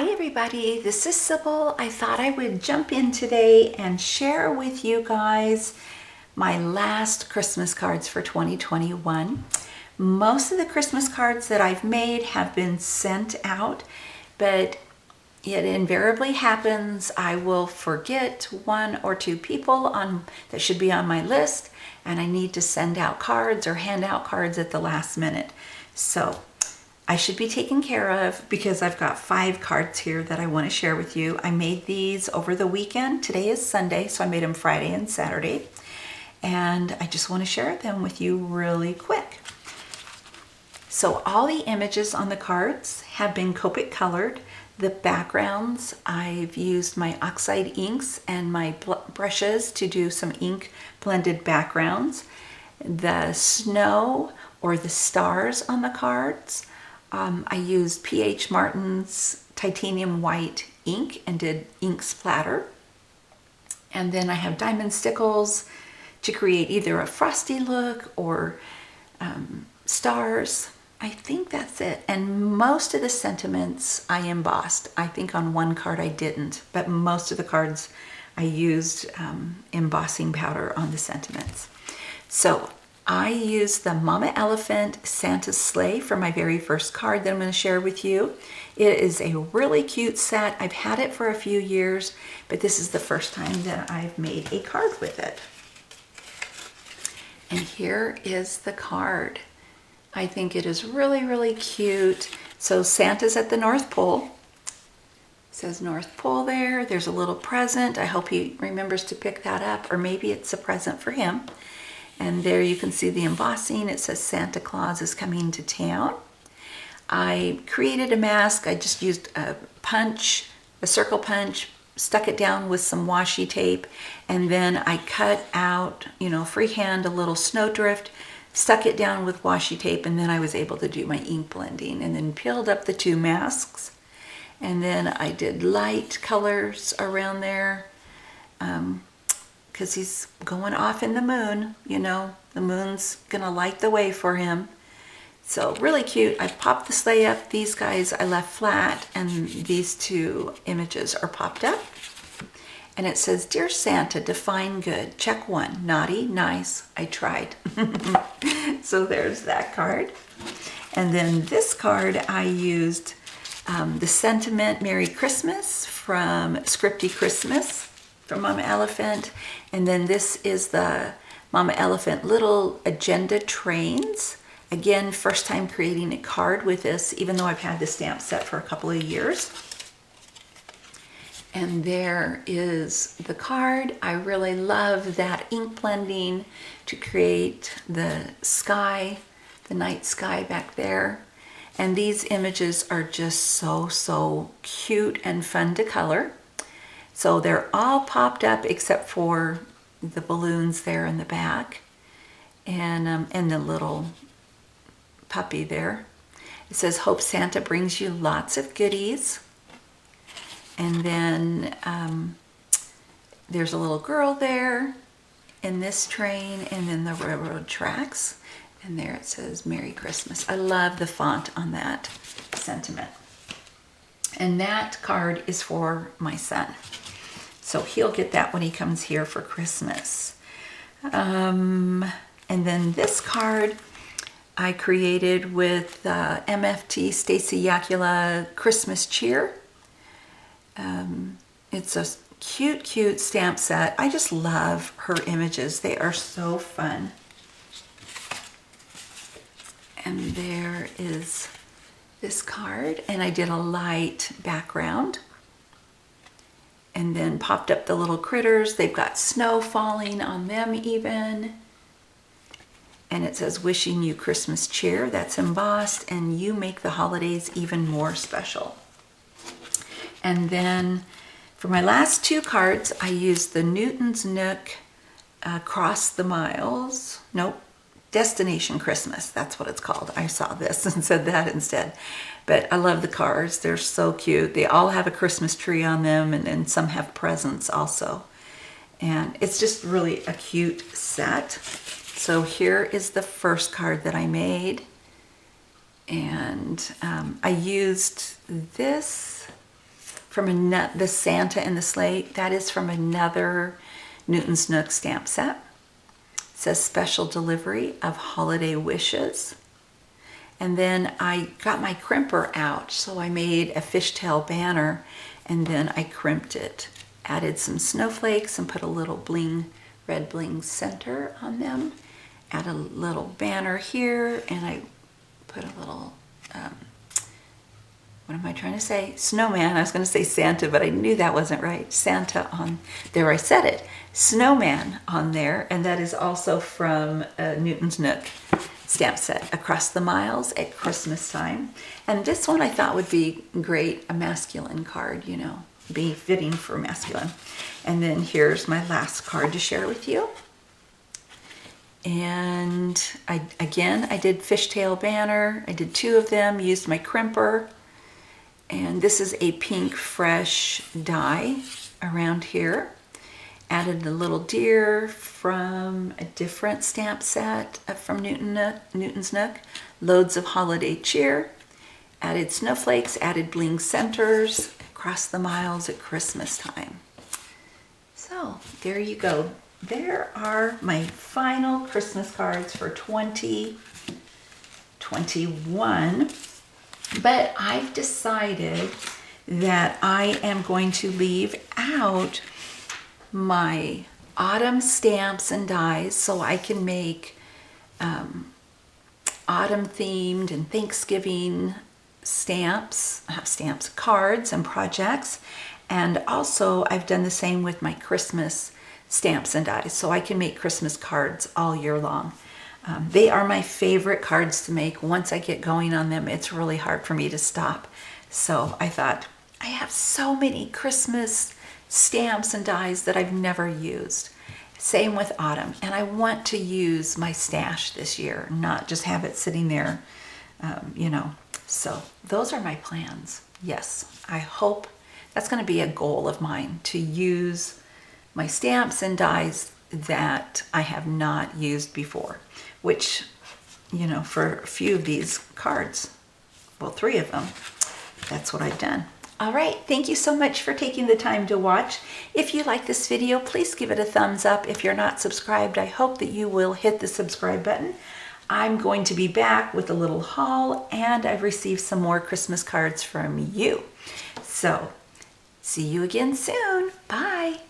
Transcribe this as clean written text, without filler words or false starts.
Hi everybody, this is Sybil. I thought I would jump in today and share with you guys my last Christmas cards for 2021. Most of the Christmas cards that I've made have been sent out, but it invariably happens I will forget one or two people that should be on my list, and I need to send out cards or hand out cards at the last minute. So I should be taken care of because I've got 5 cards here that I want to share with you. I made these over the weekend. Today is Sunday, so I made them Friday and Saturday. And I just want to share them with you really quick. So all the images on the cards have been Copic colored. The backgrounds, I've used my oxide inks and my brushes to do some ink blended backgrounds. The snow or the stars on the cards, I used P.H. Martin's titanium white ink and did ink splatter. And then I have diamond stickles to create either a frosty look or stars. I think that's it. And most of the sentiments I embossed. I think on one card I didn't, but most of the cards I used embossing powder on the sentiments. So I used the Mama Elephant Santa's Sleigh for my very first card that I'm going to share with you. It is a really cute set. I've had it for a few years, but this is the first time that I've made a card with it. And here is the card. I think it is really, really cute. So Santa's at the North Pole. It says North Pole there. There's a little present. I hope he remembers to pick that up, or maybe it's a present for him. And there you can see the embossing. It says Santa Claus is coming to town. I created a mask. I just used a circle punch, stuck it down with some washi tape, and then I cut out, freehand a little snowdrift, stuck it down with washi tape, and then I was able to do my ink blending and then peeled up the 2 masks. And then I did light colors around there. Because he's going off in the moon, the moon's gonna light the way for him. So really cute. I popped the sleigh up. These guys I left flat, and these 2 images are popped up. And it says, Dear Santa, define good. Check 1, naughty, nice, I tried. So there's that card. And then this card I used the sentiment Merry Christmas from Scripty Christmas from Mama Elephant. And then this is the Mama Elephant little agenda trains. Again, first time creating a card with this, even though I've had the stamp set for a couple of years. And there is the card. I really love that ink blending to create the sky, the night sky back there. And these images are just so cute and fun to color. So they're all popped up except for the balloons there in the back, and the little puppy there. It says, Hope Santa brings you lots of goodies. And then there's a little girl there in this train, and then the railroad tracks. And there it says Merry Christmas. I love the font on that sentiment. And that card is for my son. So he'll get that when he comes here for Christmas. And then this card I created with MFT Stacy Yakula Christmas Cheer. It's a cute stamp set. I just love her images. They are so fun. And there is this card, and I did a light background. And then popped up the little critters. They've got snow falling on them even. And it says, Wishing you Christmas cheer. That's embossed, and you make the holidays even more special. And then for my last 2 cards, I used the Newton's Nook Across the Miles. Nope. Destination Christmas, that's what it's called. I saw this and said that instead. But I love the cards. They're so cute. They all have a Christmas tree on them, and then some have presents also. And it's just really a cute set. So here is the first card that I made. And I used this the Santa and the Sleigh. That is from another Newton's Nook stamp set. It says special delivery of holiday wishes. And then I got my crimper out, so I made a fishtail banner, and then I crimped it. Added some snowflakes and put a little bling, red bling center on them. Add a little banner here, and I put a little, what am I trying to say? Snowman. I was going to say Santa, but I knew that wasn't right. Santa on there. I said it. Snowman on there, and that is also from Newton's Nook stamp set, Across the Miles at Christmas time. And this one I thought would be great, a masculine card, you know, be fitting for masculine. And then here's my last card to share with you. And I did fishtail banner. I did 2 of them, used my crimper. And this is a pink fresh die around here. Added a little deer from a different stamp set from Newton's Nook. Loads of holiday cheer. Added snowflakes, added bling centers, Across the Miles at Christmas time. So there you go. There are my final Christmas cards for 2021. But I've decided that I am going to leave out my autumn stamps and dies so I can make autumn themed and Thanksgiving cards and projects. And also I've done the same with my Christmas stamps and dies so I can make Christmas cards all year long. They are my favorite cards to make. Once I get going on them, it's really hard for me to stop. So I thought, I have so many Christmas stamps and dies that I've never used. Same with autumn. And I want to use my stash this year, not just have it sitting there, you know. So those are my plans. Yes, I hope that's going to be a goal of mine, to use my stamps and dies that I have not used before, which, you know, for a few of these cards, well, 3 of them, that's what I've done. All right, thank you so much for taking the time to watch. If you like this video, please give it a thumbs up. If you're not subscribed, I hope that you will hit the subscribe button. I'm going to be back with a little haul, and I've received some more Christmas cards from you. So, see you again soon. Bye.